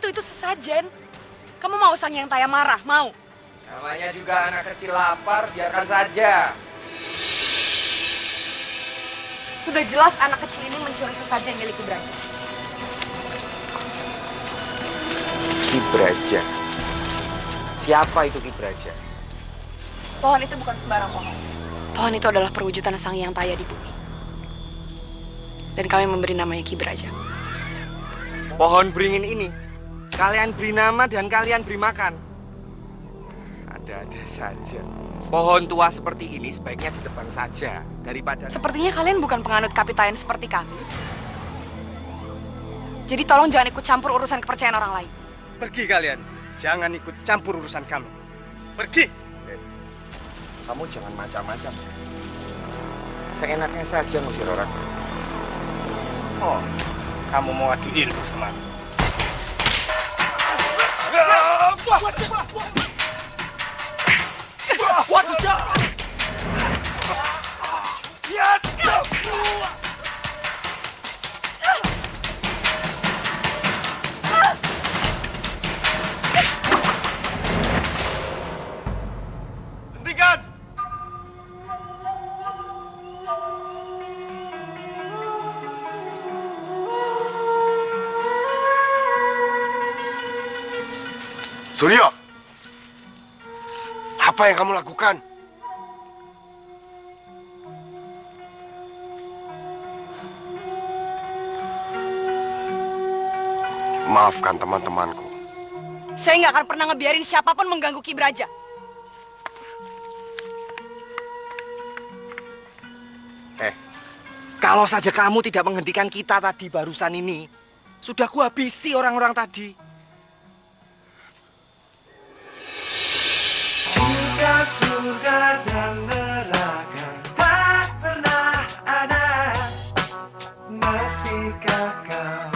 itu sesajen. Kamu mau sang yang Taya marah? Mau? Namanya juga anak kecil lapar, biarkan saja. Sudah jelas anak kecil ini mencuri sesajen milik Ki Braja. Ki Braja? Siapa itu Ki Braja? Pohon itu bukan sembarang pohon. Pohon itu adalah perwujudan sang yang Taya di bumi. Dan kami memberi namanya Ki Braja. Pohon beringin ini, kalian beri nama dan kalian beri makan. Ada-ada saja. Pohon tua seperti ini sebaiknya ditebang saja daripada... Sepertinya kalian bukan penganut kapitayan seperti kami. Jadi tolong jangan ikut campur urusan kepercayaan orang lain. Pergi kalian, jangan ikut campur urusan kami. Pergi. Kamu jangan macam-macam. Seenaknya saja ngusir orang. Oh, kamu mau adu ilmu sama aku? Hentikan! Suryo, apa yang kamu lakukan? Maafkan teman-temanku. Saya nggak akan pernah ngebiarin siapapun mengganggu Ki Braja. Kalau saja kamu tidak menghentikan kita tadi barusan ini, sudah kuhabisi orang-orang tadi. Jika surga dan neraka tak pernah ada, masihkah kau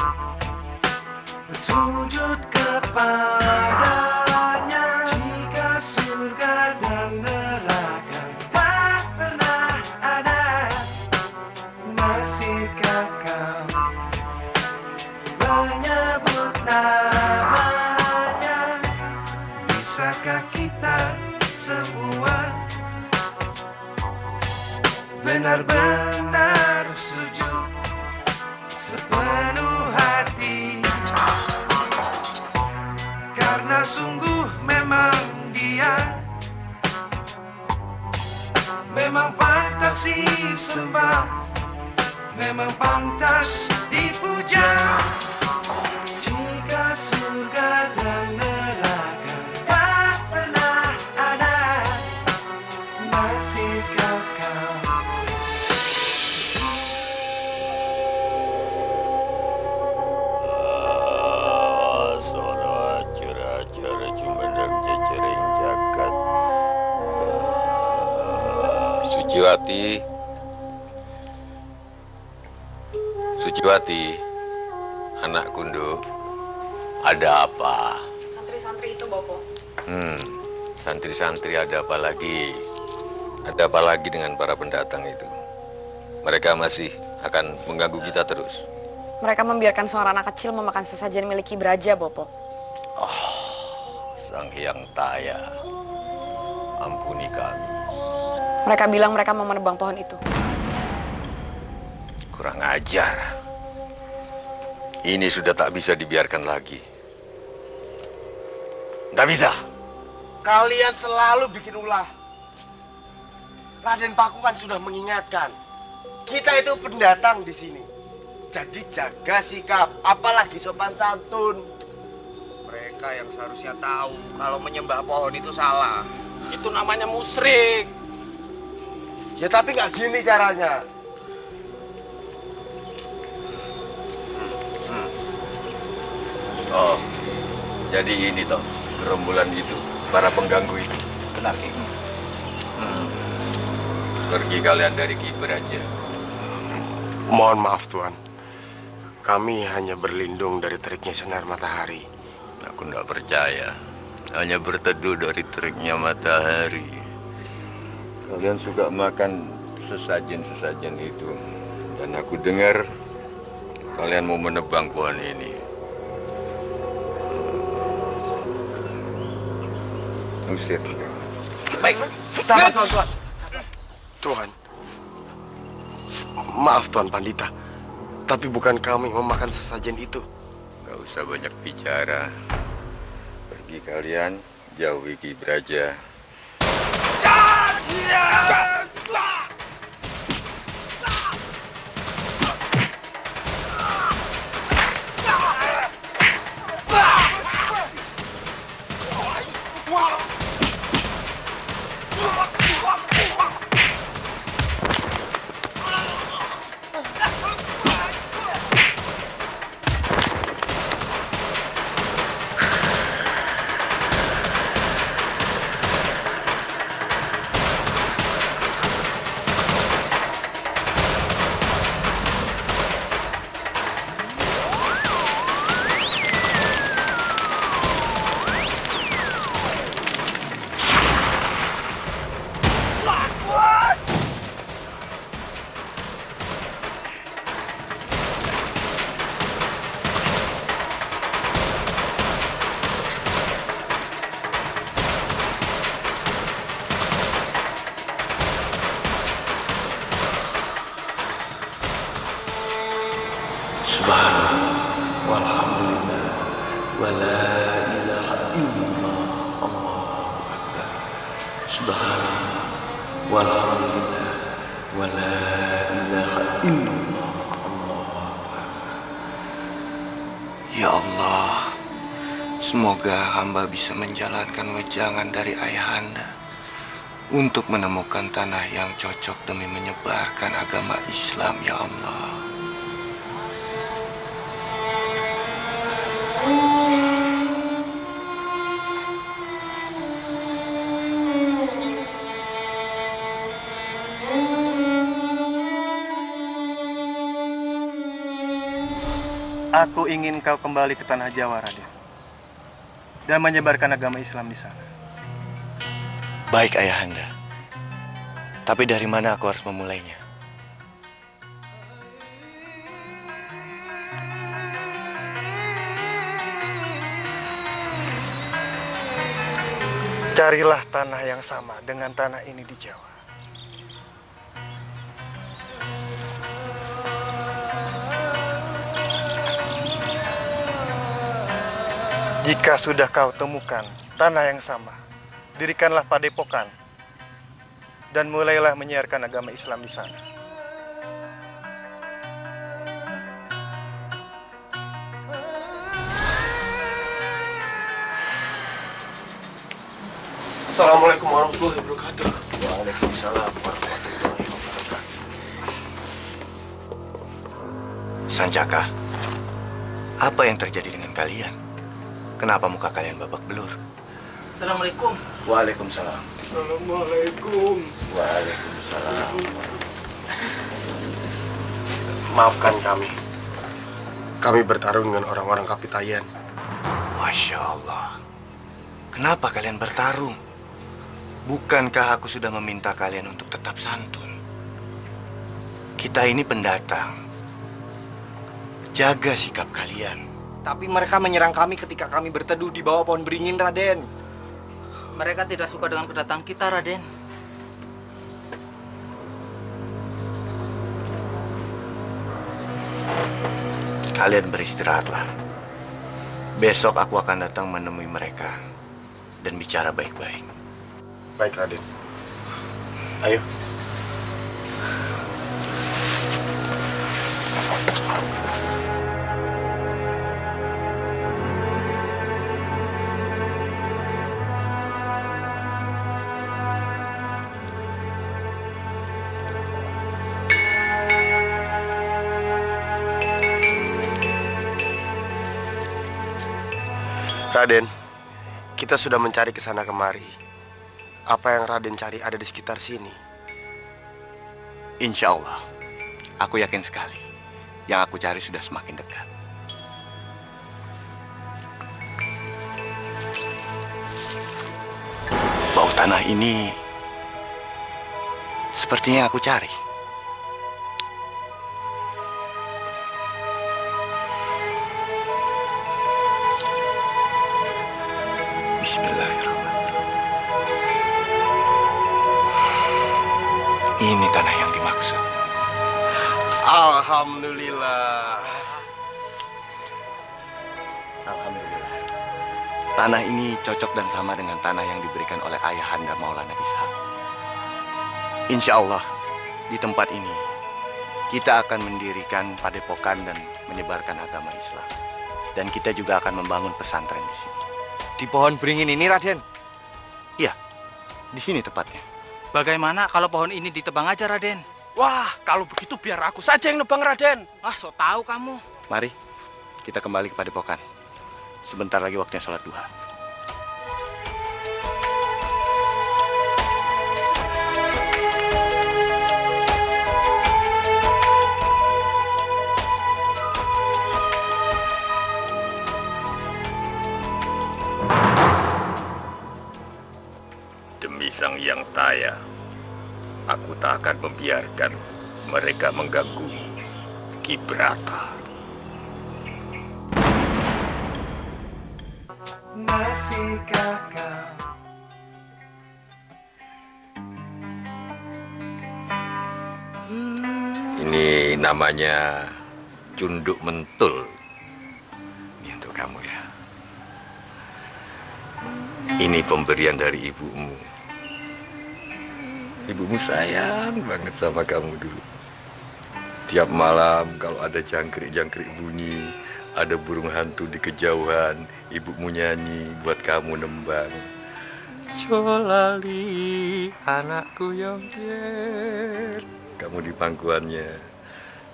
bersujud kepadanya? Jika surga dan neraka tak pernah ada, masihkah kau menyebut namanya? Bisakah kita semua benar-benar sujud sepenuh hati? Karena sungguh memang dia memang pantas disembah, memang pantas dipuja. Jika surga dan neraka tak pernah ada, masihkah kau? Sora cara-cara cumandang jajaring jagat. Suciwati. Suciwati, anak Kundo, ada apa? Santri-santri itu, Bopo. Santri-santri ada apa lagi? Ada apa lagi dengan para pendatang itu? Mereka masih akan mengganggu kita terus. Mereka membiarkan seorang anak kecil memakan sesajen milik Ki Braja, Bopo. Sang Hyang Taya, ampuni kami. Mereka bilang mereka mau menebang pohon itu. Kurang ajar. Ini sudah tak bisa dibiarkan lagi. Nggak bisa. Kalian selalu bikin ulah. Raden Paku kan sudah mengingatkan. Kita itu pendatang di sini. Jadi jaga sikap, apalagi sopan santun. Mereka yang seharusnya tahu kalau menyembah pohon itu salah. Itu namanya musyrik. Ya tapi nggak gini caranya. Oh, jadi ini toh gerombolan itu, para pengganggu itu. Benar, Ki. Pergi kalian dari Ki Braja. Mohon maaf Tuan. Kami hanya berlindung dari teriknya sinar matahari. Aku tidak percaya. Hanya berteduh dari teriknya matahari. Kalian suka makan sesajen-sesajen itu. Dan aku dengar kalian mau menebang pohon ini. Usir. Baik. Sabar, Tuan. Tuhan. Maaf, Tuan Pandita. Tapi bukan kami memakan sesajen itu. Gak usah banyak bicara. Pergi kalian, jauhi Ki Braja. Subhanallah, walhamdulillah, wa la ilaha illallah, Allahu Akbar. Subhanallah, walhamdulillah, wa la ilaha illallah, Allahu Akbar. Ya Allah, semoga hamba bisa menjalankan wejangan dari Ayahanda untuk menemukan tanah yang cocok demi menyebarkan agama Islam, ya Allah. Aku ingin kau kembali ke tanah Jawa, Raden, dan menyebarkan agama Islam di sana. Baik, Ayahanda. Tapi dari mana aku harus memulainya? Carilah tanah yang sama dengan tanah ini di Jawa. Jika sudah kau temukan tanah yang sama, dirikanlah padepokan dan mulailah menyiarkan agama Islam di sana. Assalamualaikum warahmatullahi wabarakatuh. Waalaikumsalam warahmatullahi wabarakatuh. Sancaka, apa yang terjadi dengan kalian? Kenapa muka kalian babak belur? Assalamualaikum. Waalaikumsalam. Assalamualaikum. Waalaikumsalam. Maafkan kami. Kami bertarung dengan orang-orang Kapitayan. Masya Allah. Kenapa kalian bertarung? Bukankah aku sudah meminta kalian untuk tetap santun? Kita ini pendatang. Jaga sikap kalian. Tapi mereka menyerang kami ketika kami berteduh di bawah pohon beringin, Raden. Mereka tidak suka dengan kedatangan kita, Raden. Kalian beristirahatlah. Besok aku akan datang menemui mereka dan bicara baik-baik. Baik, Raden. Ayo. Raden, kita sudah mencari ke sana kemari. Apa yang Raden cari ada di sekitar sini. Insya Allah, aku yakin sekali. Yang aku cari sudah semakin dekat. Bau tanah ini sepertinya aku cari. Bismillahirrahmanirrahim. Ini tanah yang dimaksud. Alhamdulillah. Alhamdulillah. Tanah ini cocok dan sama dengan tanah yang diberikan oleh Ayahanda Maulana Ishak. Insya Allah, di tempat ini kita akan mendirikan padepokan dan menyebarkan agama Islam. Dan kita juga akan membangun pesantren di sini. Di pohon beringin ini, Raden? Iya, di sini tepatnya. Bagaimana kalau pohon ini ditebang aja, Raden? Wah, kalau begitu biar aku saja yang nebang, Raden. Ah, so tahu kamu. Mari, kita kembali ke padepokan. Sebentar lagi waktunya sholat duha. Demi Sang Yang Taya, aku tak akan membiarkan mereka mengganggu Ki Brata. Masihkah kau Ini namanya Cunduk Mentul. Ini untuk kamu ya. Ini pemberian dari ibumu. Ibumu sayang banget sama kamu dulu. Tiap malam kalau ada jangkrik-jangkrik bunyi, ada burung hantu di kejauhan, ibumu nyanyi buat kamu nembang. Colali anakku yang biar. Kamu di pangkuannya.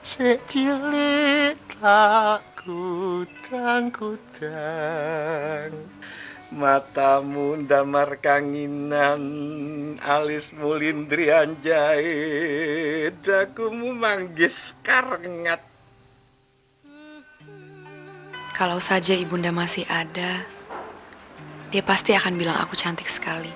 Sek cilik tak kutang-kutang. Matamu damar kanginan, alismu lindrian jahit, dagumu manggis karengat. Kalau saja ibunda masih ada, dia pasti akan bilang aku cantik sekali.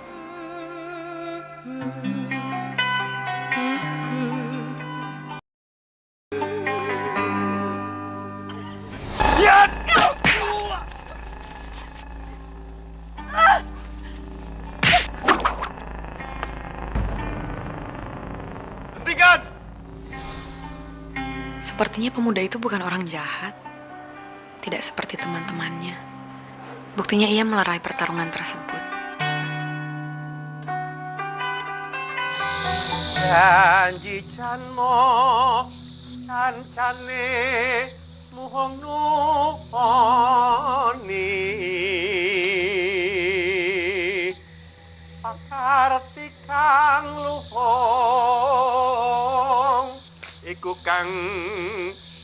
Hentikan! Sepertinya pemuda itu bukan orang jahat. Tidak seperti teman-temannya. Buktinya ia melerai pertarungan tersebut. Janji canmo can-cane muhong nuhoni pakarti kang luhong iku kang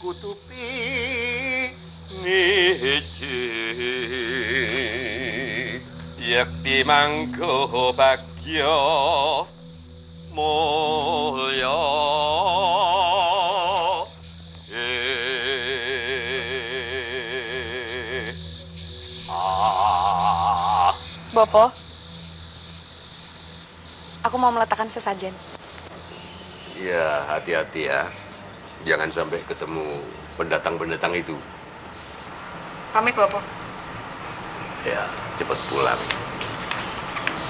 kutupi niji yakti mangko bagya mulya Bopo, aku mau meletakkan sesajen. Ya, hati-hati ya. Jangan sampai ketemu pendatang-pendatang itu. Pamit, Bopo. Ya, cepat pulang.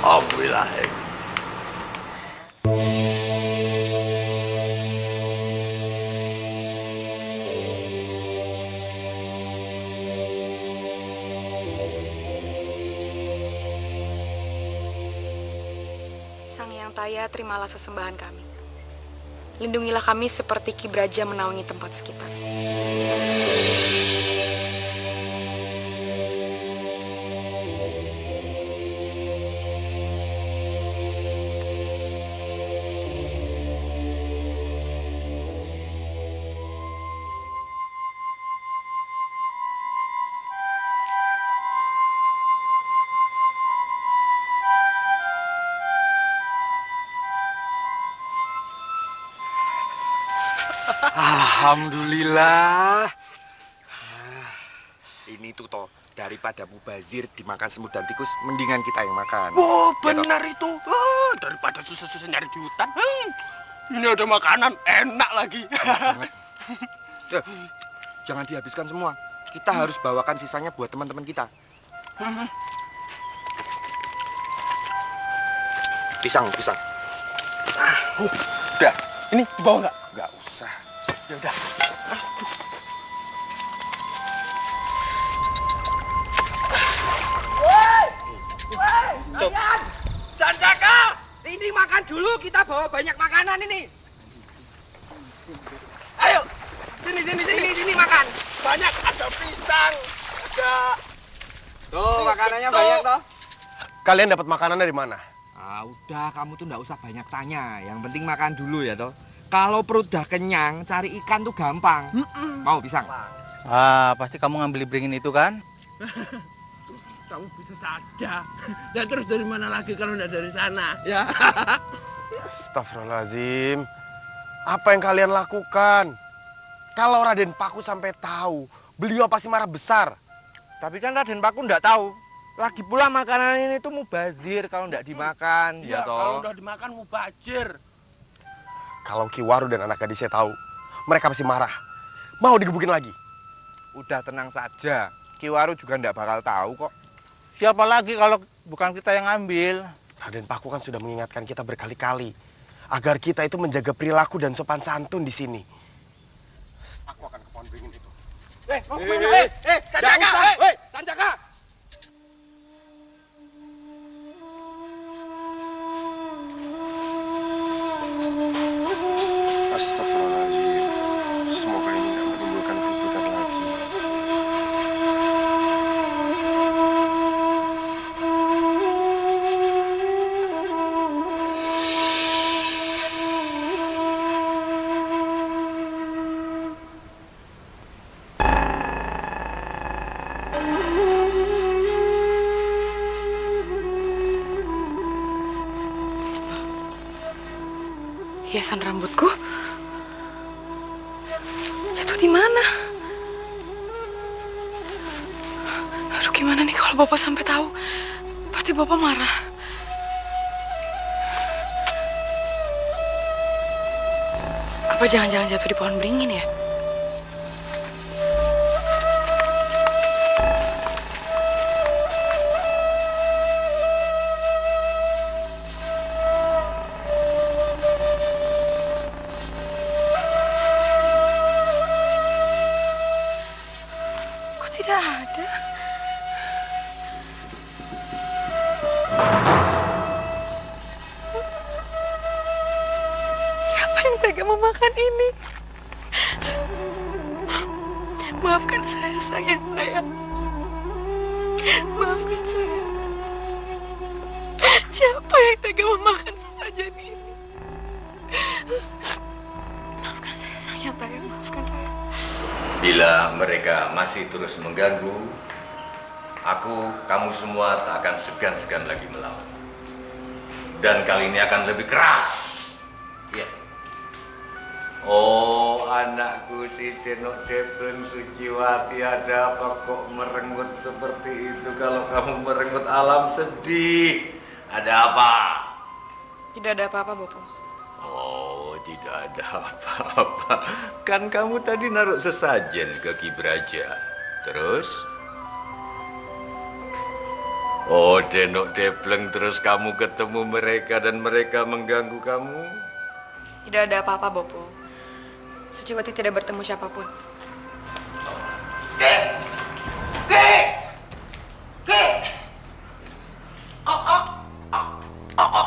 Alhamdulillah. Sang Yang Taya, terimalah sesembahan kami. Lindungilah kami seperti Ki Braja menaungi tempat sekitar. Alhamdulillah. Ini tuh toh, daripada mubazir dimakan semut dan tikus, mendingan kita yang makan. Oh, Ya, toh? benar itu. Daripada susah-susah nyari di hutan. Ini ada makanan enak lagi. Eh, jangan dihabiskan semua. Kita harus bawakan sisanya buat teman-teman kita. Pisang. Udah, ini dibawa nggak? Nggak usah. Ya udah. Kalian! Sanjaka! Sini makan dulu, kita bawa banyak makanan ini. Ayo! Sini makan. Banyak, ada pisang, ada... Tuh, makanannya banyak toh. Kalian dapat makanan dari mana? Udah, kamu tuh nggak usah banyak tanya. Yang penting makan dulu ya toh. Kalau perut udah kenyang, cari ikan tuh gampang. Mau pisang? Pasti kamu ngambil beringin itu kan? Kamu bisa saja. Dan terus dari mana lagi kalau tidak dari sana? Ya. Astagfirullahaladzim. Apa yang kalian lakukan? Kalau Raden Paku sampai tahu, beliau pasti marah besar. Tapi kan Raden Paku nggak tahu. Lagi pula makanan ini tuh mubazir kalau nggak dimakan. Ya, ya kalau toh. udah dimakan mubazir. Kalau Ki Waru dan anak gadisnya tahu, mereka pasti marah. Mau digebukin lagi. Udah tenang saja. Ki Waru juga nggak bakal tahu kok. Siapa lagi kalau bukan kita yang ngambil? Raden Paku kan sudah mengingatkan kita berkali-kali agar kita itu menjaga perilaku dan sopan santun di sini. Aku akan ke pohon beringin itu. Mau kemana? Sanjaka! Sanjaka! Astagfirullahaladzim. Semoga ini tidak menimbulkan keributan lagi. Hiasan rambutku jatuh di mana? Aduh, gimana nih kalau Bapak sampai tahu? Pasti Bapak marah. Apa jangan-jangan jatuh di pohon beringin ya? Tidak ada. Siapa yang tega memakan ini? Maafkan saya, sayang saya. Maafkan saya. Siapa yang tega memakan sesajen ini? Maafkan saya, sayang saya. Maafkan saya. Bila mereka masih terus mengganggu, kamu semua tak akan segan-segan lagi melawan. Dan kali ini akan lebih keras. Ya. Oh, anakku si Tenok Depleng Suciwati, ada apa kok merengut seperti itu? Kalau kamu merengut alam sedih. Ada apa? Tidak ada apa-apa, Bopo. Oh, tidak ada apa-apa. Kan kamu tadi naruh sesajen ke Ki Braja. Terus? Oh, Denok Depleng, terus kamu ketemu mereka dan mereka mengganggu kamu? Tidak ada apa-apa, Bopo. Suciwati tidak bertemu siapapun.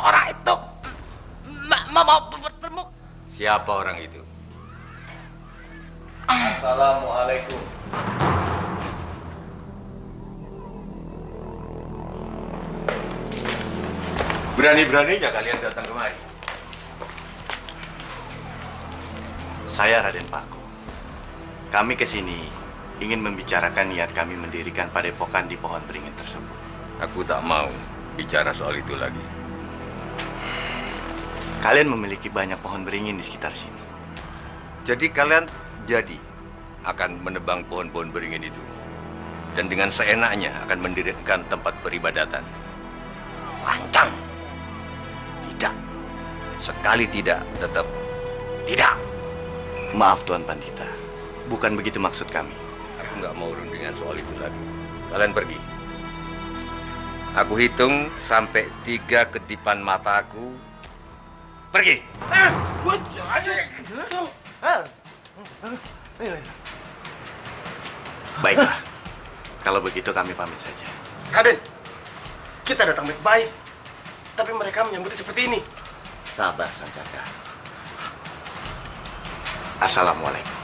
Orang itu mau bertemu. Siapa orang itu? Assalamualaikum. Berani-beraninya kalian datang kemari. Saya Raden Paku. Kami kesini ingin membicarakan niat kami mendirikan padepokan di pohon beringin tersebut. Aku tak mau bicara soal itu lagi. Kalian memiliki banyak pohon beringin di sekitar sini. Jadi kalian akan menebang pohon-pohon beringin itu. Dan dengan seenaknya akan mendirikan tempat peribadatan. Lancang. Tidak. Sekali tidak, tetap Tidak. Maaf Tuan Pandita. Bukan begitu maksud kami. Aku nggak mau rundingan soal itu lagi. Kalian pergi. Aku hitung sampai 3 kedipan mataku. Pergi. Baiklah. Kalau begitu kami pamit saja. Raden, kita datang baik-baik, tapi mereka menyambutnya seperti ini. Sabar, Sancaka. Assalamualaikum.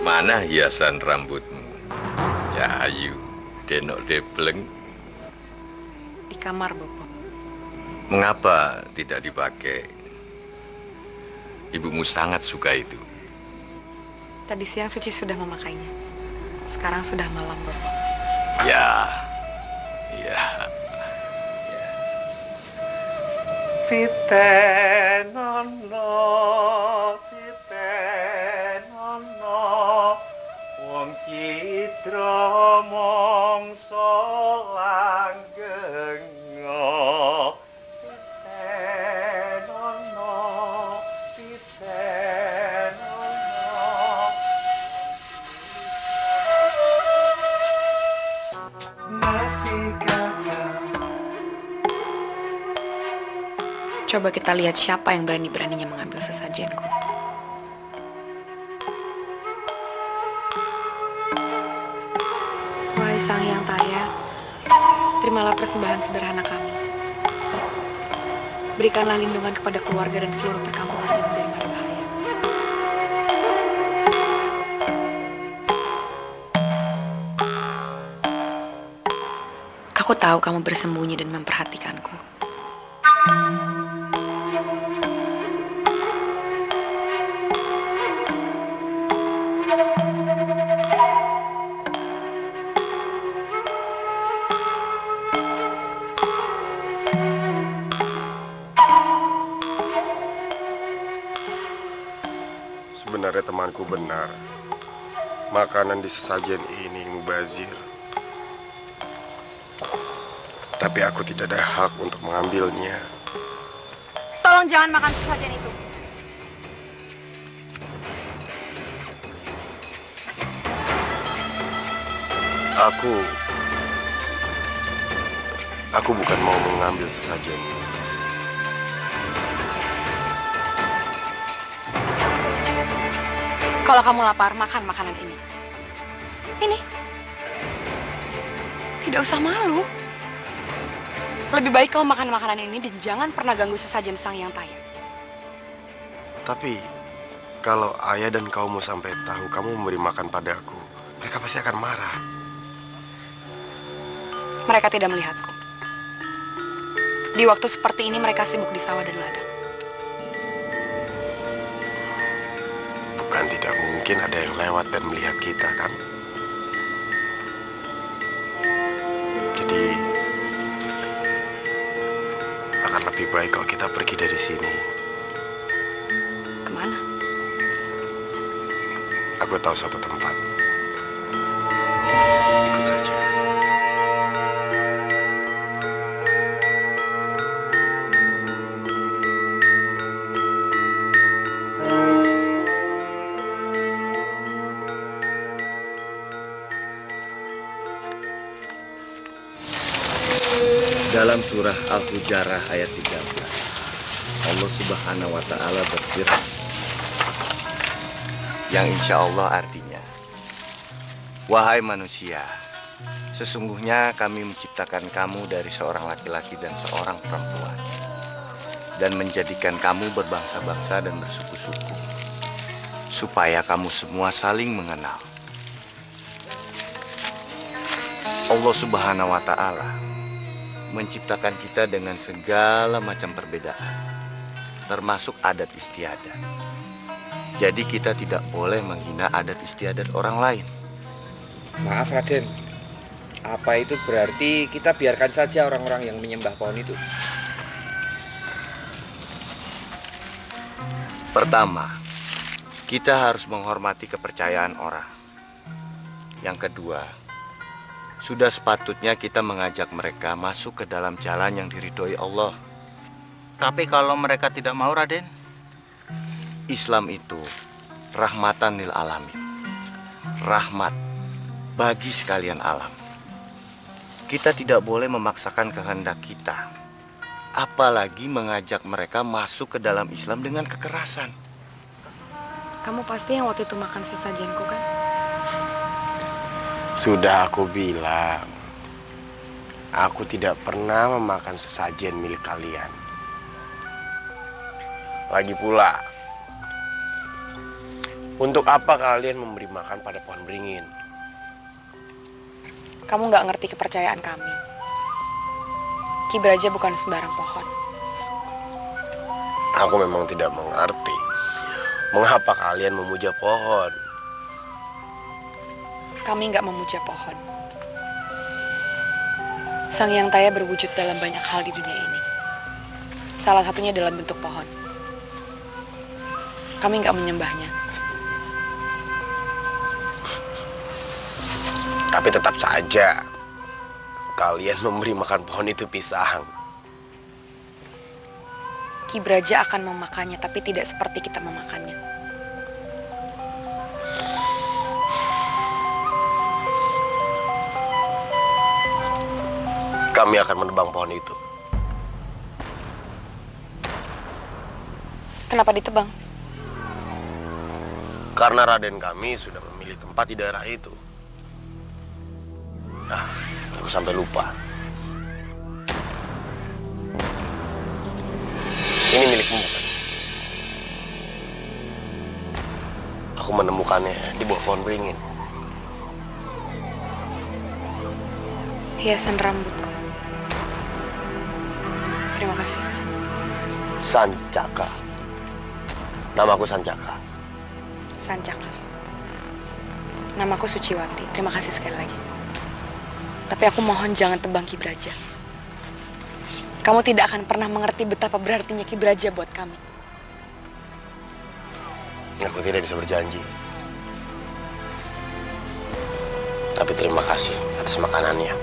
Mana hiasan rambutmu? Cahayu, denok debleng. Di kamar, Bopo. Mengapa tidak dipakai? Ibumu sangat suka itu. Tadi siang Suci sudah memakainya. Sekarang sudah malam, Bopo. Ya. Titenono, wong citra mongso langgengo. Coba kita lihat siapa yang berani-beraninya mengambil sesajenku. Wahai Sang Hyang Taya, terimalah persembahan sederhana kami. Berikanlah lindungan kepada keluarga dan seluruh perkampungan ini dari mara bahaya. Aku tahu kamu bersembunyi dan memperhatikanku. Sebenarnya temanku benar. Makanan di sesajen ini mubazir. Tapi aku tidak ada hak untuk mengambilnya. Tolong jangan makan sesajen itu. Aku bukan mau mengambil sesajen. Kalau kamu lapar, makan makanan ini. Ini. Tidak usah malu. Lebih baik kau makan makanan ini dan jangan pernah ganggu sesajen Sang Hyang Taya. Tapi, kalau ayah dan kaummu sampai tahu kamu memberi makan padaku, mereka pasti akan marah. Mereka tidak melihatku. Di waktu seperti ini mereka sibuk di sawah dan ladang. Bukan tidak mungkin ada yang lewat dan melihat kita, kan? Jadi, akan lebih baik kalau kita pergi dari sini. Kemana? Aku tahu suatu tempat. Ikut saja. Dalam surah Al-Hujarah ayat 13, Allah Subhanahu wa Ta'ala berfirman, yang insya Allah artinya, wahai manusia, sesungguhnya kami menciptakan kamu dari seorang laki-laki dan seorang perempuan, dan menjadikan kamu berbangsa-bangsa dan bersuku-suku, supaya kamu semua saling mengenal. Allah Subhanahu wa Ta'ala menciptakan kita dengan segala macam perbedaan, termasuk adat istiadat. Jadi kita tidak boleh menghina adat istiadat orang lain. Maaf Raden, apa itu berarti kita biarkan saja orang-orang yang menyembah pohon itu? Pertama, kita harus menghormati kepercayaan orang. Yang kedua, sudah sepatutnya kita mengajak mereka masuk ke dalam jalan yang diridhoi Allah. Tapi kalau mereka tidak mau, Raden? Islam itu rahmatan lil alamin. Rahmat bagi sekalian alam. Kita tidak boleh memaksakan kehendak kita, apalagi mengajak mereka masuk ke dalam Islam dengan kekerasan. Kamu pasti yang waktu itu makan sesajenku kan? Sudah aku bilang, aku tidak pernah memakan sesajen milik kalian. Lagi pula, untuk apa kalian memberi makan pada pohon beringin? Kamu nggak ngerti kepercayaan kami. Ki Braja bukan sembarang pohon. Aku memang tidak mengerti mengapa kalian memuja pohon. Kami nggak memuja pohon. Sang Yang Taya berwujud dalam banyak hal di dunia ini. Salah satunya dalam bentuk pohon. Kami nggak menyembahnya. Tapi tetap saja kalian memberi makan pohon itu pisang. Ki Braja akan memakannya, tapi tidak seperti kita memakannya. Kami akan menebang pohon itu. Kenapa ditebang? Karena Raden kami sudah memilih tempat di daerah itu. Nah, aku sampai lupa. Ini milikmu bukan? Aku menemukannya di bawah pohon beringin. Hiasan rambutku. Terima kasih. Sancaka. Namaku Sancaka. Sancaka. Namaku Suciwati. Terima kasih sekali lagi. Tapi aku mohon jangan tebang Ki Braja. Kamu tidak akan pernah mengerti betapa berartinya Ki Braja buat kami. Aku tidak bisa berjanji. Tapi terima kasih atas makanannya.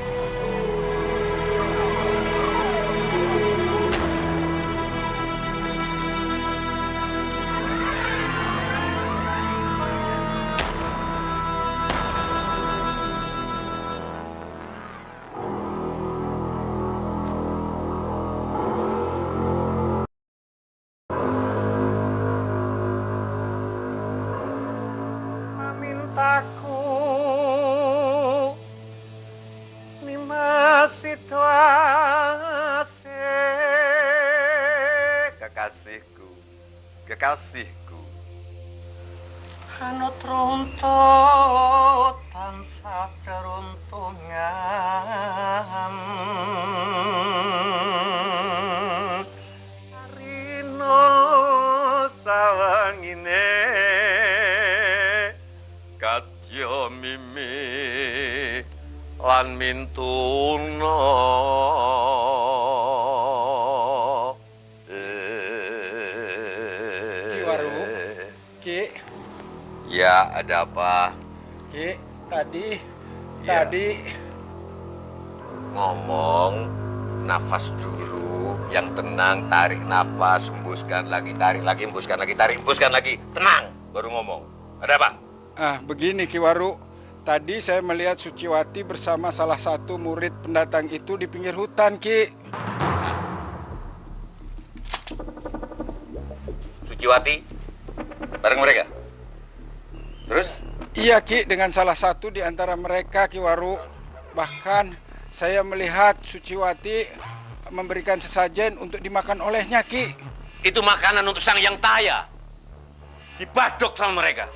Kekasihku, Anut runtut tansah keruntungan Rino sawangine katya mimi lan mintuna. Ya, ada apa? Ki, tadi ngomong, nafas dulu, yang tenang, tarik nafas, hembuskan lagi, tarik lagi, hembuskan lagi, tarik, hembuskan lagi, tenang, baru ngomong. Ada apa? Begini Ki Waru, tadi saya melihat Suciwati bersama salah satu murid pendatang itu di pinggir hutan, Ki. Suciwati, bareng mereka? Terus? Iya Ki, dengan salah satu di antara mereka Ki Waru. Bahkan saya melihat Suciwati memberikan sesajen untuk dimakan olehnya Ki. Itu makanan untuk Sang Yang Taya. Dibadok sama mereka.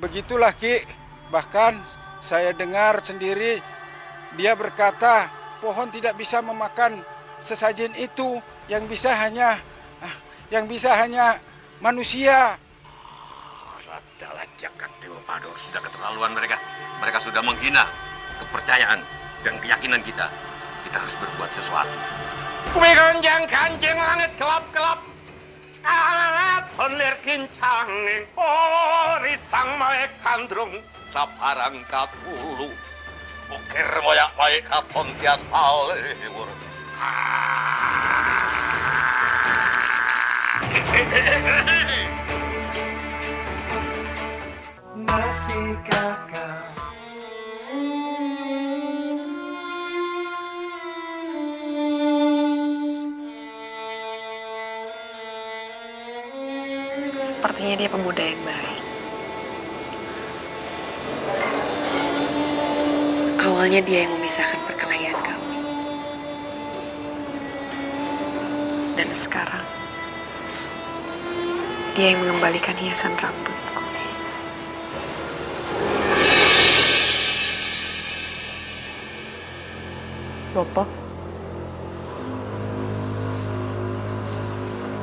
Begitulah Ki. Bahkan saya dengar sendiri dia berkata pohon tidak bisa memakan sesajen itu, yang bisa hanya manusia. Sudahlah Jagat Dewa Badur, sudah keterlaluan mereka. Mereka sudah menghina kepercayaan dan keyakinan kita. Kita harus berbuat sesuatu. Kumigonjang kanjeng langit gelap-gelap. Kalat pelir kincanging porisang mae kandrung saparang katulu. Ukir moyak mae katon tias palewur. Masihkah kau Sepertinya dia pemuda yang baik. Awalnya dia yang memisahkan perkelahian kami. Dan sekarang, dia yang mengembalikan hiasan rambutku. Bopo?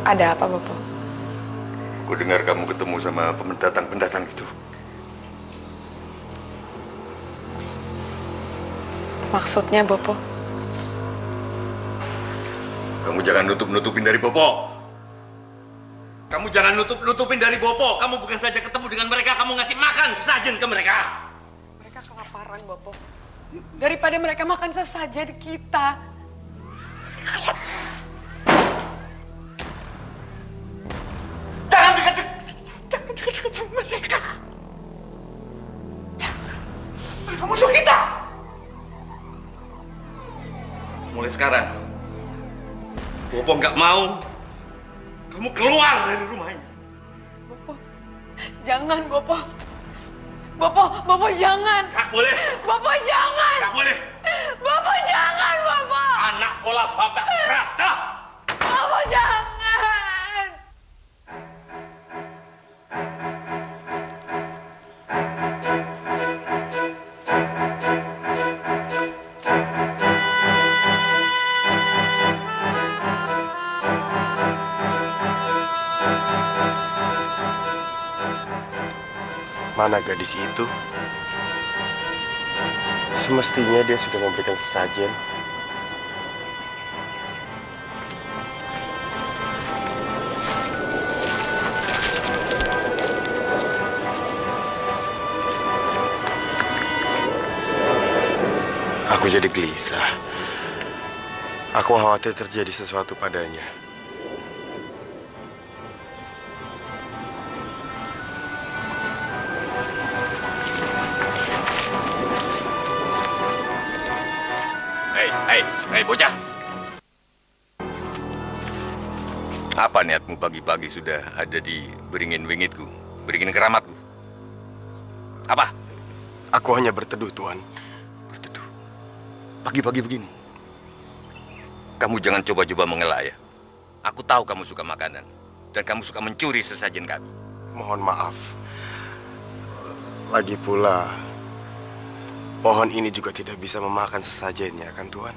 Ada apa, Bopo? Ku dengar kamu ketemu sama pendatang-pendatang itu. Maksudnya, Bopo? Kamu jangan nutup-nutupin dari Bopo. Kamu jangan nutup-nutupin dari Bopo. Kamu bukan saja ketemu dengan mereka, kamu ngasih makan sesajen ke mereka. Mereka kelaparan, Bopo. Daripada mereka makan sesajen kita. Jangan dekat-dekat sama mereka. Mereka musuh kita. Mulai sekarang, Bopo nggak mau kamu keluar dari rumah ini. Bopo, jangan, Bopo. Bopo jangan. Nggak boleh. Bopo jangan. Nggak boleh. Bopo jangan, Bopo. Anak pola bapak rata. Bopo jangan. Mana gadis itu? Semestinya dia sudah memberikan sesajen. Aku jadi gelisah. Aku khawatir terjadi sesuatu padanya. Hei bocah. Apa niatmu pagi-pagi sudah ada di beringin wingitku, beringin keramatku? Apa? Aku hanya berteduh, Tuan. Berteduh? Pagi-pagi begini? Kamu jangan coba-coba mengelak ya. Aku tahu kamu suka makanan. Dan kamu suka mencuri sesajen kami. Mohon maaf. Lagi pula, pohon ini juga tidak bisa memakan sesajennya, kan Tuan?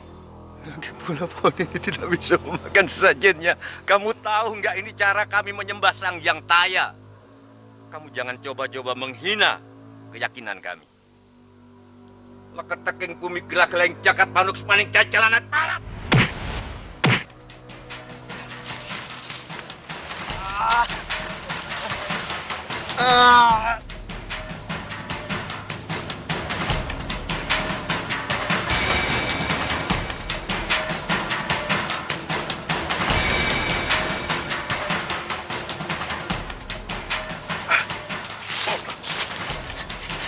Lagi pula pohon ini tidak bisa memakan sesajennya. Kamu tahu nggak ini cara kami menyembah Sang Hyang Taya? Kamu jangan coba-coba menghina keyakinan kami. Leketeking bumi gelak-geleng jagat manuk semaning cacalanat palat.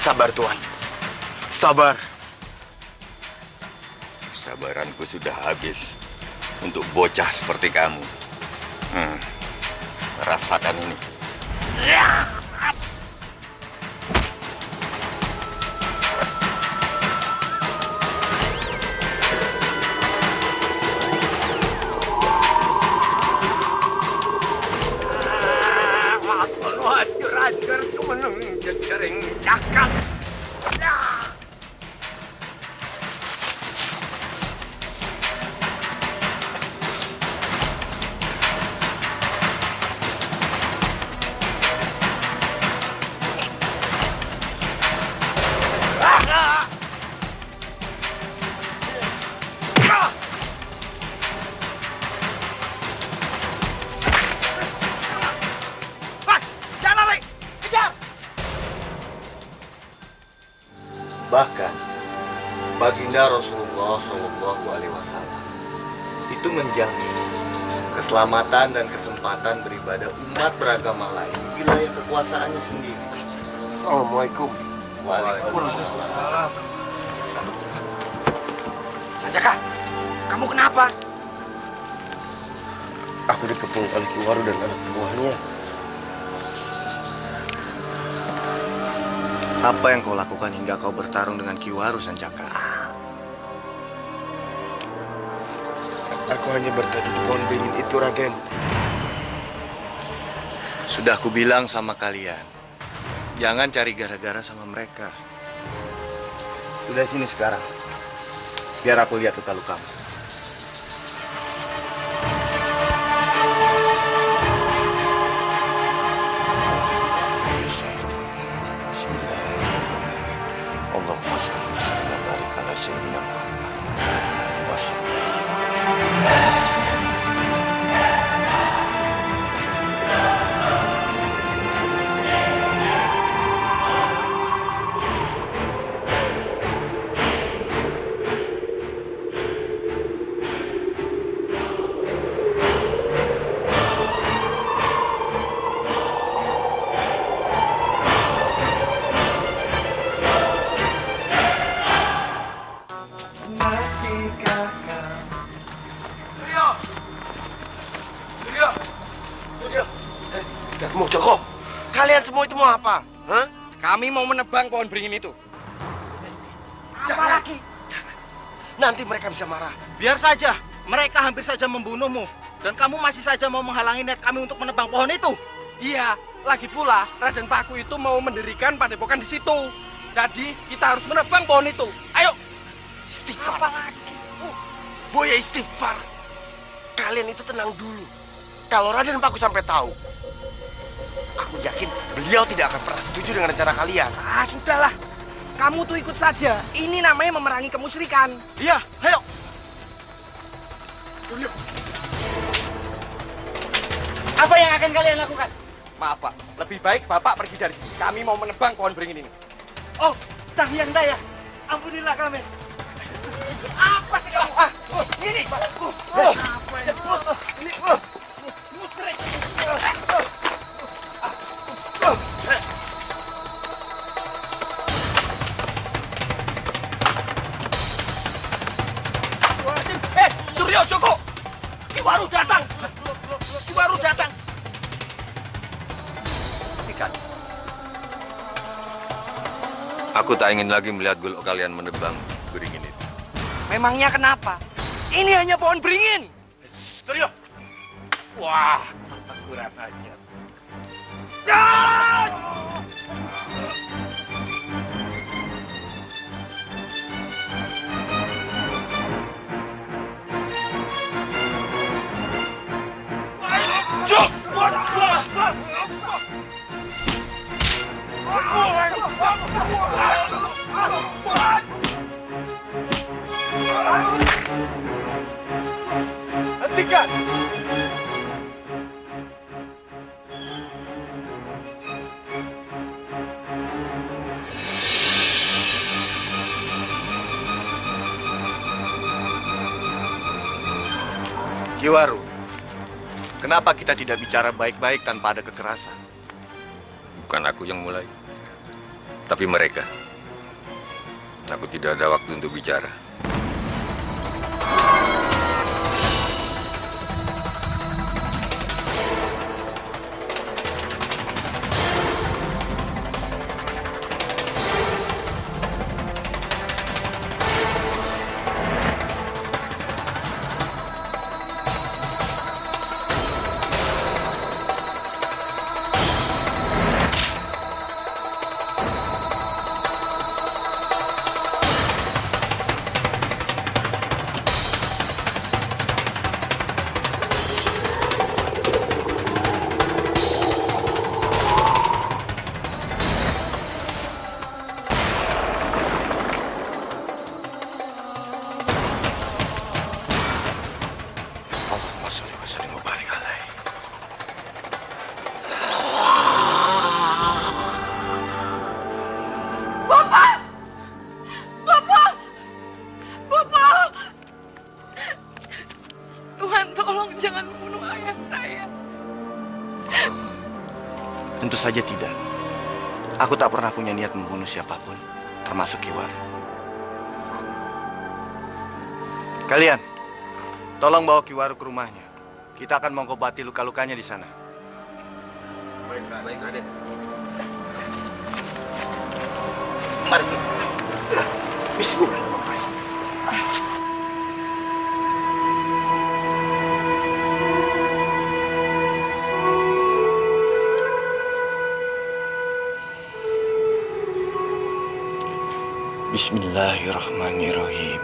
Sabar, Tuan. Sabar. Sabaranku sudah habis untuk bocah seperti kamu. Rasakan ini. Rajar kemeneng jejering jagat. Bahkan baginda Rasulullah Shallallahu Alaihi Wasallam itu menjamin keselamatan dan kesempatan beribadah umat beragama lain di wilayah kekuasaannya sendiri. Assalamualaikum. Waalaikumsalam. Sanjaka, kamu kenapa? Aku dikepung oleh Ki Waru dan anak buahnya. Apa yang kau lakukan hingga kau bertarung dengan Ki Waru, Sanjaka? Aku hanya berteduh di pohon beringin itu, Raden. Sudah aku bilang sama kalian, jangan cari gara-gara sama mereka. Sudah sini sekarang, biar aku lihat luka-lukamu. Bismillahirrahmanirrahim. Allahumma sholli wa sallim wa barik ala sayyidina Muhammad. Mau Joko, kalian semua itu mau apa? Hah? Kami mau menebang pohon beringin itu. Apa lagi? Jangan. Nanti mereka bisa marah. Biar saja, mereka hampir saja membunuhmu. Dan kamu masih saja mau menghalangi niat kami untuk menebang pohon itu. Iya, lagi pula Raden Paku itu mau mendirikan padepokan di situ. Jadi kita harus menebang pohon itu. Ayo. Istighfar. Apa lagi? Boya istighfar. Kalian itu tenang dulu. Kalau Raden Paku sampai tahu, aku yakin beliau tidak akan pernah setuju dengan rencana kalian. Ah, sudahlah. Kamu tuh ikut saja. Ini namanya memerangi kemusyrikan. Iya, ayo. Apa yang akan kalian lakukan? Maaf Pak, lebih baik Bapak pergi dari sini. Kami mau menebang pohon beringin ini. Oh, Sang Hyang Daya, ampunilah kami. Apa sih kamu? Ini. Apa ini? Musyrik. Suryo, Joko. Ki Waru datang. Ki Waru datang. Ikan. Aku tak ingin lagi melihat golok kalian menebang beringin itu. Memangnya kenapa? Ini hanya pohon beringin. Suryo. Wah, kurang ajar. Hentikan! Ki Waru, kenapa kita tidak bicara baik-baik tanpa ada kekerasan? Bukan aku yang mulai, tapi mereka. Aku tidak ada waktu untuk bicara. saja tidak. Aku tak pernah punya niat membunuh siapapun, termasuk Kiwaru. Kalian, tolong bawa Kiwaru ke rumahnya. Kita akan mengobati luka-lukanya di sana. Baik, Raden. Mari kita. Bismillah. Bismillahirrahmanirrahim.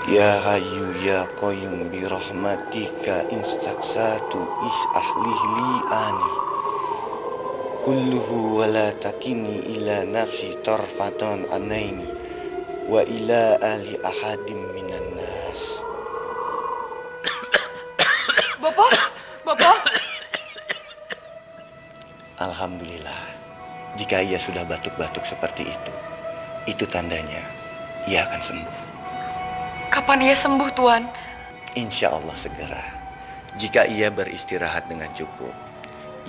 Ya Hayyu ya Qayyum bi rahmatika instaqsatu ahlih li ani. Kulluhu wa la takini ila nafsi tarfatan anaini wa ila ali ahadim minan nas. Bapak. Alhamdulillah. Jika ia sudah batuk-batuk seperti itu tandanya ia akan sembuh. Kapan ia sembuh, Tuan? Insya Allah segera. Jika ia beristirahat dengan cukup,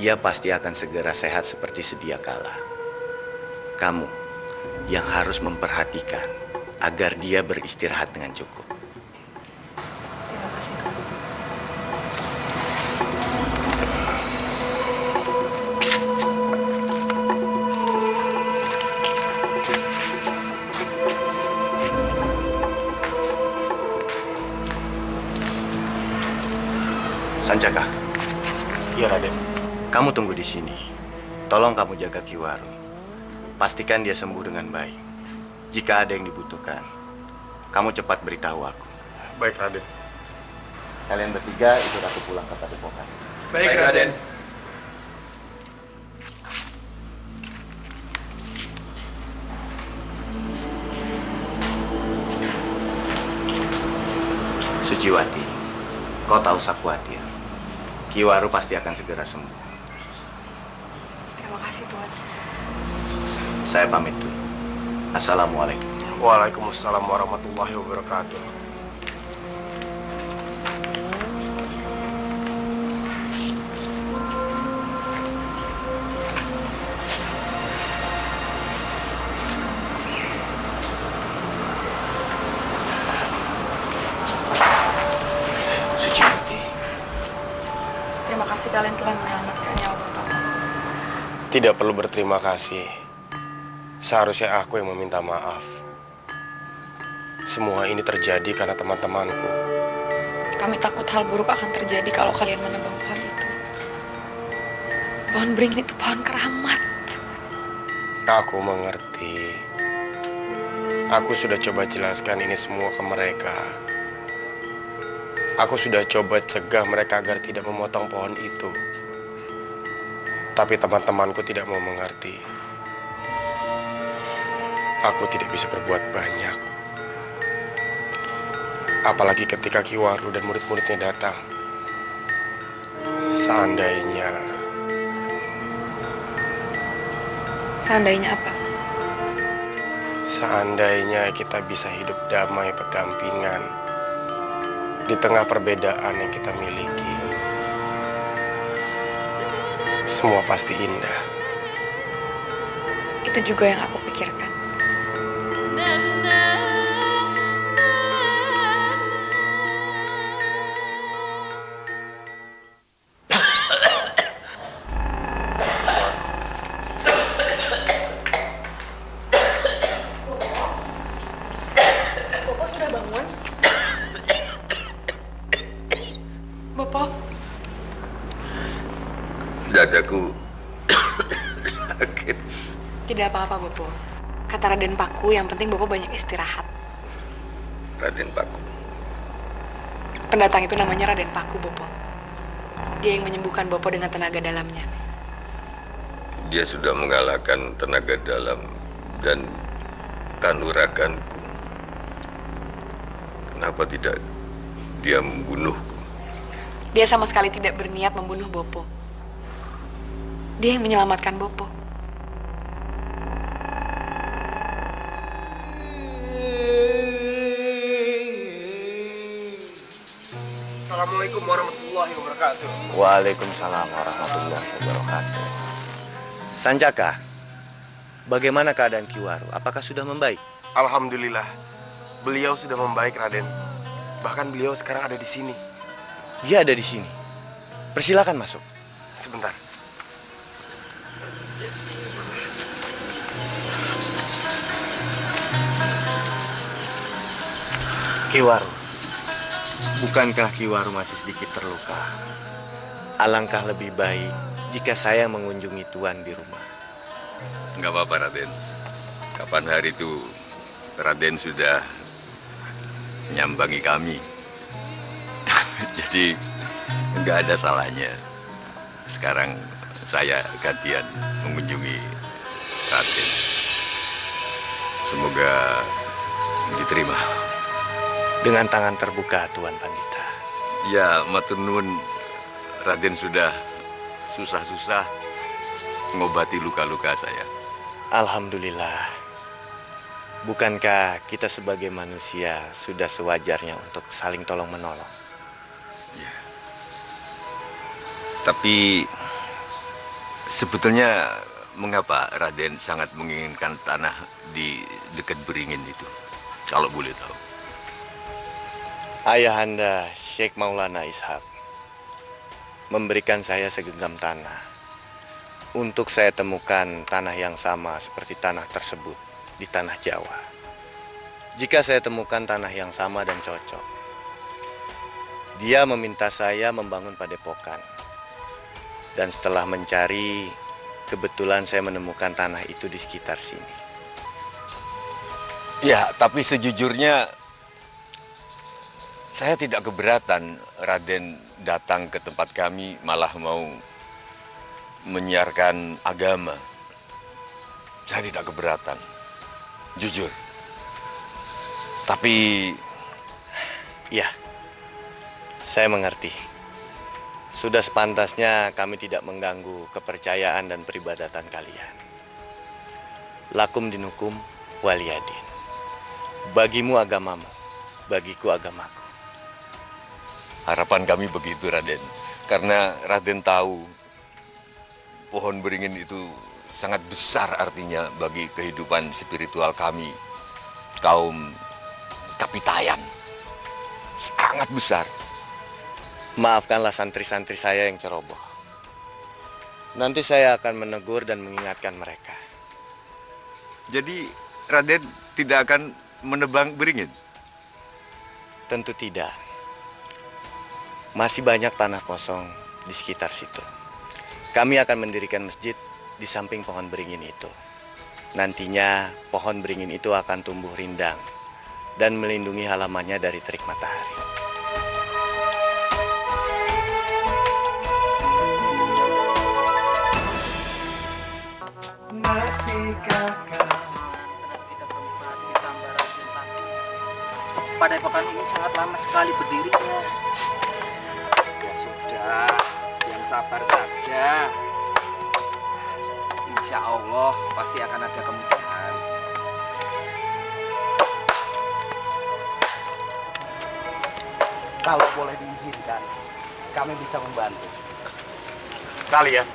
ia pasti akan segera sehat seperti sedia kala. Kamu yang harus memperhatikan agar dia beristirahat dengan cukup. Terima kasih, Tuan. Sancaka. Iya, Raden. Kamu tunggu di sini. Tolong kamu jaga Kiwaru. Pastikan dia sembuh dengan baik. Jika ada yang dibutuhkan, kamu cepat beritahu aku. Baik, Raden. Kalian bertiga ikut aku pulang ke Padepokan. Baik, Raden. Suciwati, kau tak usah khawatir. Kiwaru pasti akan segera sembuh. Terima kasih, Tuan. Saya pamit dulu. Assalamualaikum. Waalaikumsalam warahmatullahi wabarakatuh. Terima kasih kalian telah menyelamatkan nyawa Bapak. Tidak perlu berterima kasih. Seharusnya aku yang meminta maaf. Semua ini terjadi karena teman-temanku. Kami takut hal buruk akan terjadi kalau kalian menebang pohon itu. Pohon beringin itu pohon keramat. Aku mengerti. Aku sudah coba jelaskan ini semua ke mereka. Aku sudah coba cegah mereka agar tidak memotong pohon itu. Tapi teman-temanku tidak mau mengerti. Aku tidak bisa berbuat banyak. Apalagi ketika Kiwaru dan murid-muridnya datang. Seandainya apa? Seandainya kita bisa hidup damai berdampingan di tengah perbedaan yang kita miliki. Semua pasti indah. Itu juga yang aku pikirkan. Bapak sudah bangun? Bapak? Dadaku sakit. Tidak apa-apa, Bopo. Kata Raden Paku, yang penting Bopo banyak istirahat. Raden Paku. Pendatang itu namanya Raden Paku, Bopo. Dia yang menyembuhkan Bopo dengan tenaga dalamnya. Dia sudah mengalahkan tenaga dalam dan kanuraganku. Kenapa tidak dia membunuhku? Dia sama sekali tidak berniat membunuh Bopo. Dia yang menyelamatkan Bopo. Assalamualaikum warahmatullahi wabarakatuh. Waalaikumsalam warahmatullahi wabarakatuh. Sanjaka, bagaimana keadaan Kiwaru? Apakah sudah membaik? Alhamdulillah, beliau sudah membaik, Raden. Bahkan beliau sekarang ada di sini. Dia ada di sini. Persilakan masuk. Sebentar. Kiwaru, bukankah Kiwaru masih sedikit terluka? Alangkah lebih baik jika saya mengunjungi Tuan di rumah. Enggak apa-apa, Raden. Kapan hari itu Raden sudah nyambangi kami. Jadi enggak ada salahnya. Sekarang saya gantian mengunjungi Raden. Semoga diterima. Dengan tangan terbuka, Tuan Pandita. Ya, matur nuwun. Raden sudah susah-susah mengobati luka-luka saya. Alhamdulillah. Bukankah kita sebagai manusia sudah sewajarnya untuk saling tolong-menolong? Ya. Tapi sebetulnya mengapa Raden sangat menginginkan tanah di dekat Beringin itu? Kalau boleh tahu. Ayahanda Syekh Maulana Ishak memberikan saya segenggam tanah untuk saya temukan tanah yang sama seperti tanah tersebut di tanah Jawa. Jika saya temukan tanah yang sama dan cocok, dia meminta saya membangun padepokan. Dan setelah mencari, kebetulan saya menemukan tanah itu di sekitar sini. Ya, tapi sejujurnya saya tidak keberatan Raden datang ke tempat kami malah mau menyiarkan agama. Saya tidak keberatan, jujur. Tapi ya, saya mengerti. Sudah sepantasnya kami tidak mengganggu kepercayaan dan peribadatan kalian. Lakum dinukum waliyadin. Bagimu agamamu, bagiku agamaku. Harapan kami begitu, Raden. Karena Raden tahu pohon beringin itu sangat besar artinya bagi kehidupan spiritual kami, kaum Kapitayan. Sangat besar. Maafkanlah santri-santri saya yang ceroboh. Nanti saya akan menegur dan mengingatkan mereka. Jadi Raden tidak akan menebang beringin? Tentu tidak. Masih banyak tanah kosong di sekitar situ. Kami akan mendirikan masjid di samping pohon beringin itu. Nantinya pohon beringin itu akan tumbuh rindang dan melindungi halamannya dari terik matahari. Masih kakak. Padepokan ini sangat lama sekali berdirinya. Ya sudah, yang sabar saja. Insya Allah pasti akan ada kemudahan. Kalau boleh diizinkan, kami bisa membantu. Kalian.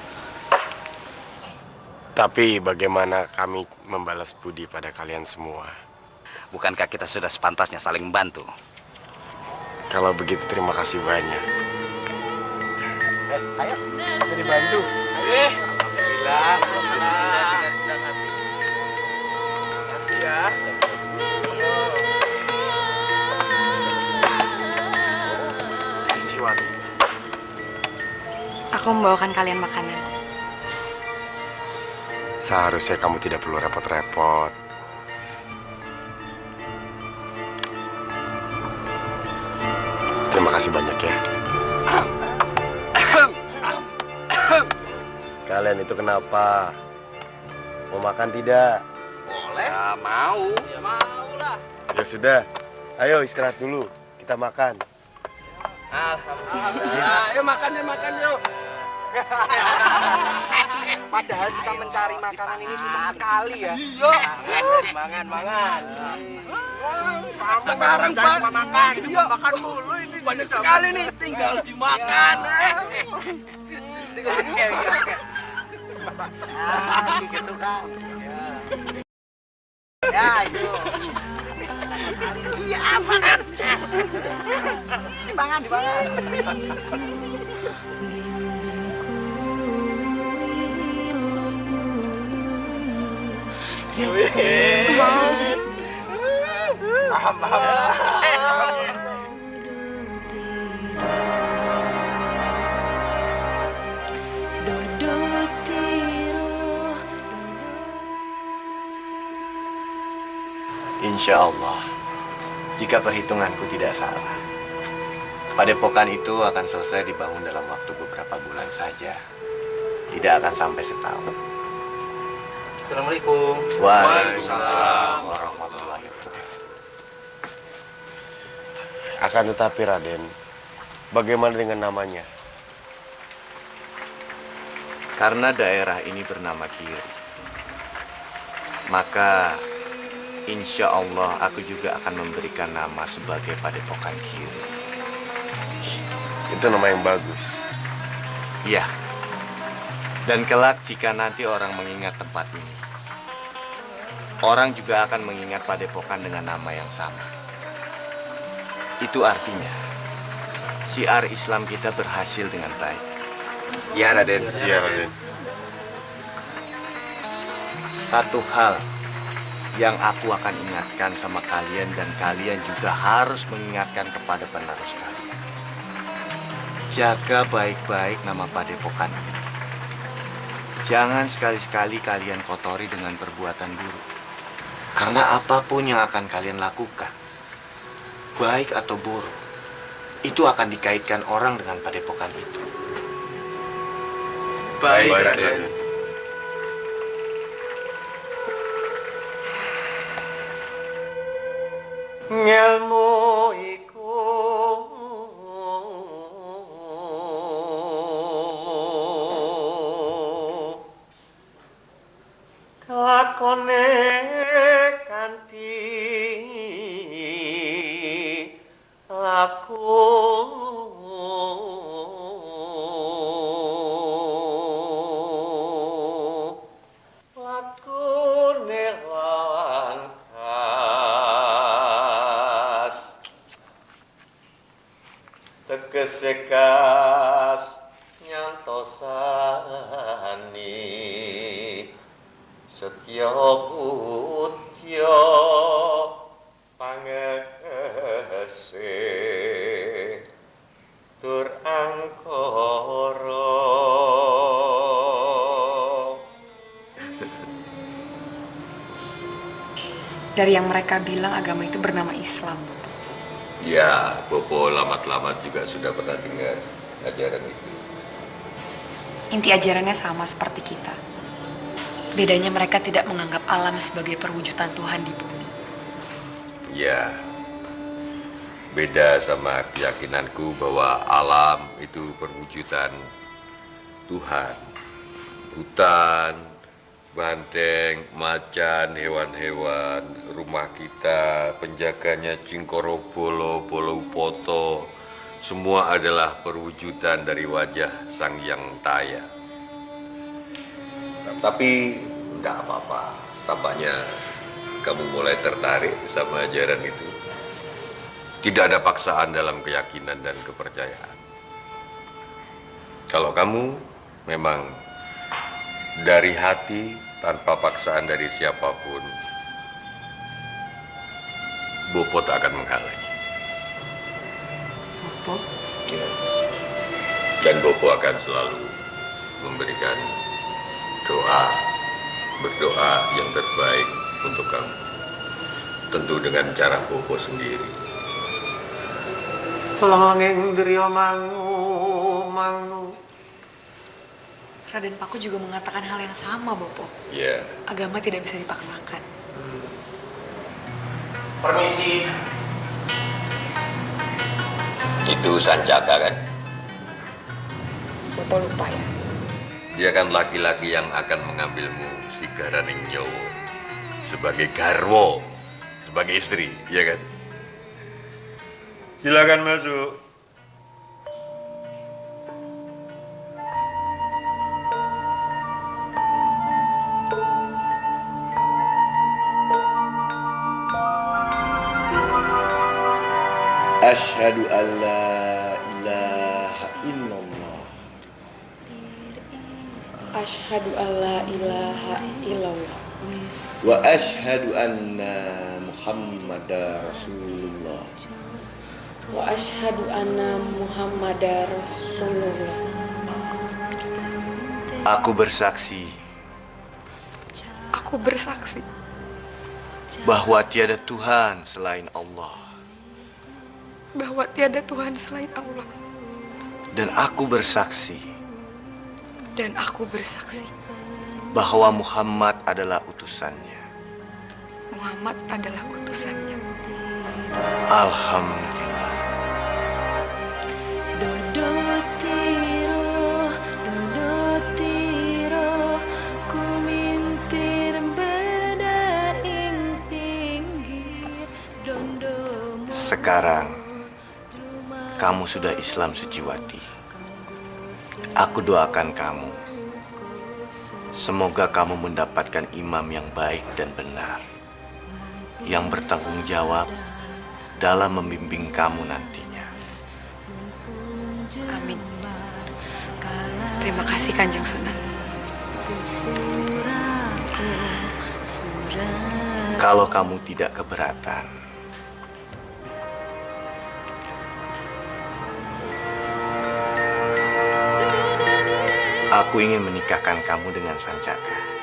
Tapi bagaimana kami membalas budi pada kalian semua? Bukankah kita sudah sepantasnya saling membantu? Kalau begitu terima kasih banyak. Ayo, kita dibantu. Alhamdulillah. Dengan senang hati. Makasih ya. Suciwati. Aku membawakan kalian makanan. Seharusnya kamu tidak perlu repot-repot. Terima kasih banyak ya. Kalian itu kenapa? Mau makan tidak? Boleh. Ya, mau. Ya mau lah. Ya sudah. Ayo istirahat dulu. Kita makan. Alhamdulillah. Ayo makan yuk. Padahal kita mencari makanan ini susah sekali ya. Iya. Mangan. Sekarang Pak makan. Iya, makan mulu ini. Banyak sekali nih, tinggal dimakan. Ah, gitu kan. Ya, itu. Iya, makan. Dibangan, dibangan. Paham, paham. Insya Allah, jika perhitunganku tidak salah, padepokan itu akan selesai dibangun dalam waktu beberapa bulan saja. Tidak akan sampai setahun. Assalamualaikum. Waalaikumsalam warahmatullahi wabarakatuh. Akan tetapi Raden, bagaimana dengan namanya? Karena daerah ini bernama Kiri, maka insya Allah aku juga akan memberikan nama sebagai Padepokan Kiri. Itu nama yang bagus. Iya. Dan kelak jika nanti orang mengingat tempat ini, orang juga akan mengingat Padepokan dengan nama yang sama. Itu artinya syiar Islam kita berhasil dengan baik. Iya, Raden. Iya, Raden. Satu hal yang aku akan ingatkan sama kalian dan kalian juga harus mengingatkan kepada penerus kalian. Jaga baik-baik nama Padepokan ini. Jangan sekali-sekali kalian kotori dengan perbuatan buruk. Karena apapun yang akan kalian lakukan, baik atau buruk, itu akan dikaitkan orang dengan Padepokan itu. Baik, Raden. Ngelmu iku kelakone kanthi aku lakone lawan kas tegese kas nyantosani setya putya pangese tur angkara. Dari yang mereka bilang agama itu bernama Islam. Ya, Bopo lamat-lamat juga sudah pernah dengar ajaran itu. Inti ajarannya sama seperti kita. Bedanya mereka tidak menganggap alam sebagai perwujudan Tuhan di bumi. Ya, beda sama keyakinanku bahwa alam itu perwujudan Tuhan. Hutan, banteng, macan, hewan-hewan, rumah kita, penjaganya Cingkoro Bolo, Bolo Poto, semua adalah perwujudan dari wajah Sang Hyang Taya. Tapi enggak apa-apa, tampaknya kamu mulai tertarik sama ajaran itu. Tidak ada paksaan dalam keyakinan dan kepercayaan. Kalau kamu memang dari hati tanpa paksaan dari siapapun, Bopo tak akan menghalangi. Bopo? Ya. Dan Bopo akan selalu memberikan berdoa yang terbaik untuk kamu. Tentu dengan cara Bopo sendiri. Langeng driya mangu. Raden Paku juga mengatakan hal yang sama, Bopo. Ya. Agama tidak bisa dipaksakan. Permisi. Itu Sancaka kan? Bopo lupa ya? Dia kan laki-laki yang akan mengambilmu si Garaning Nyowo sebagai garwo, sebagai istri, ya kan? Silakan masuk. asyhadu an la ilaha illallah. Asyhadu an la ilaha illallah. Wa asyhadu anna Muhammadar Rasulullah. Wa asyhadu anna Muhammadar Rasulullah. Aku bersaksi bahwa tiada Tuhan selain Allah. Dan aku bersaksi bahwa Muhammad adalah utusannya. Alhamdulillah. Sekarang kamu sudah Islam, Suciwati. Aku doakan kamu, semoga kamu mendapatkan imam yang baik dan benar, yang bertanggung jawab dalam membimbing kamu nantinya. Amin. Terima kasih Kanjeng Sunan. Kalau kamu tidak keberatan, aku ingin menikahkan kamu dengan Sancaka.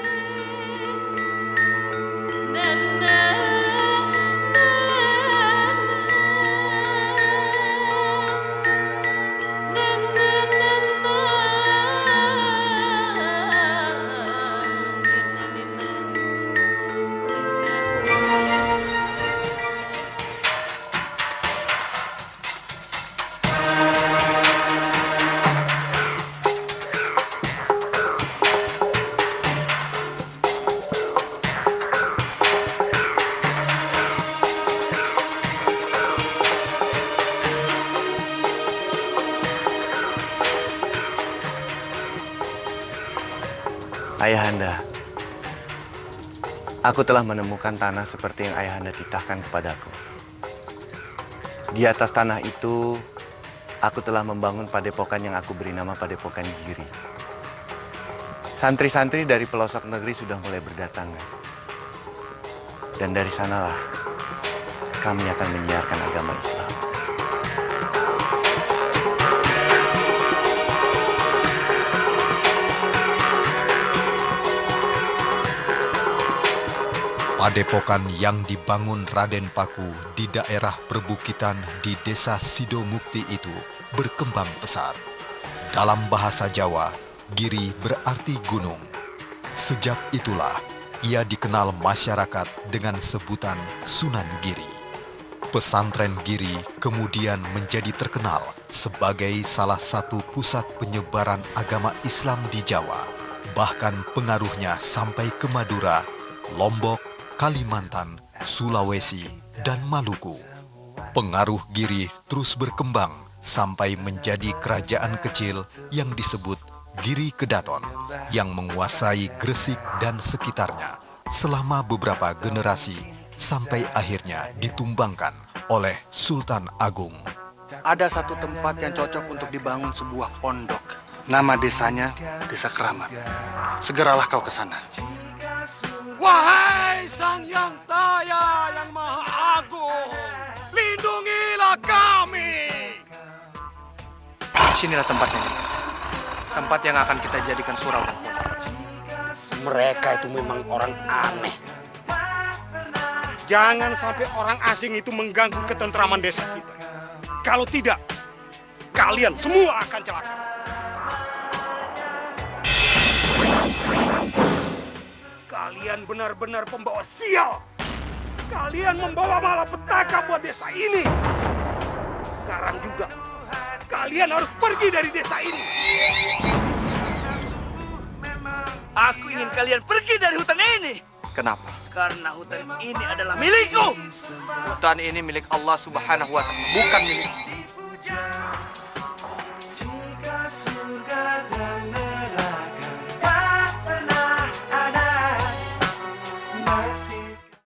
Ayahanda, aku telah menemukan tanah seperti yang Ayahanda titahkan kepadaku. Di atas tanah itu, aku telah membangun padepokan yang aku beri nama Padepokan Giri. Santri-santri dari pelosok negeri sudah mulai berdatangan. Dan dari sanalah, kami akan menyiarkan agama Islam. Padepokan yang dibangun Raden Paku di daerah perbukitan di desa Sidomukti itu berkembang pesat. Dalam bahasa Jawa, Giri berarti gunung. Sejak itulah ia dikenal masyarakat dengan sebutan Sunan Giri. Pesantren Giri kemudian menjadi terkenal sebagai salah satu pusat penyebaran agama Islam di Jawa. Bahkan pengaruhnya sampai ke Madura, Lombok, Kalimantan, Sulawesi, dan Maluku. Pengaruh Giri terus berkembang sampai menjadi kerajaan kecil yang disebut Giri Kedaton yang menguasai Gresik dan sekitarnya selama beberapa generasi sampai akhirnya ditumbangkan oleh Sultan Agung. Ada satu tempat yang cocok untuk dibangun sebuah pondok. Nama desanya Desa Keramat. Segeralah kau ke sana. Wahai Sang Yang Daya yang Maha Agung, lindungilah kami. Sinilah tempatnya, Nimas. Tempat yang akan kita jadikan surau dan pondok. Mereka itu memang orang aneh. Jangan sampai orang asing itu mengganggu ketentraman desa kita. Kalau tidak, kalian semua akan celaka. Kalian benar-benar pembawa sial. Kalian membawa malapetaka buat desa ini. Sekarang juga, kalian harus pergi dari desa ini. Aku ingin kalian pergi dari hutan ini. Kenapa? Karena hutan ini adalah milikku. Hutan ini milik Allah Subhanahu wa Ta'ala, bukan milikku.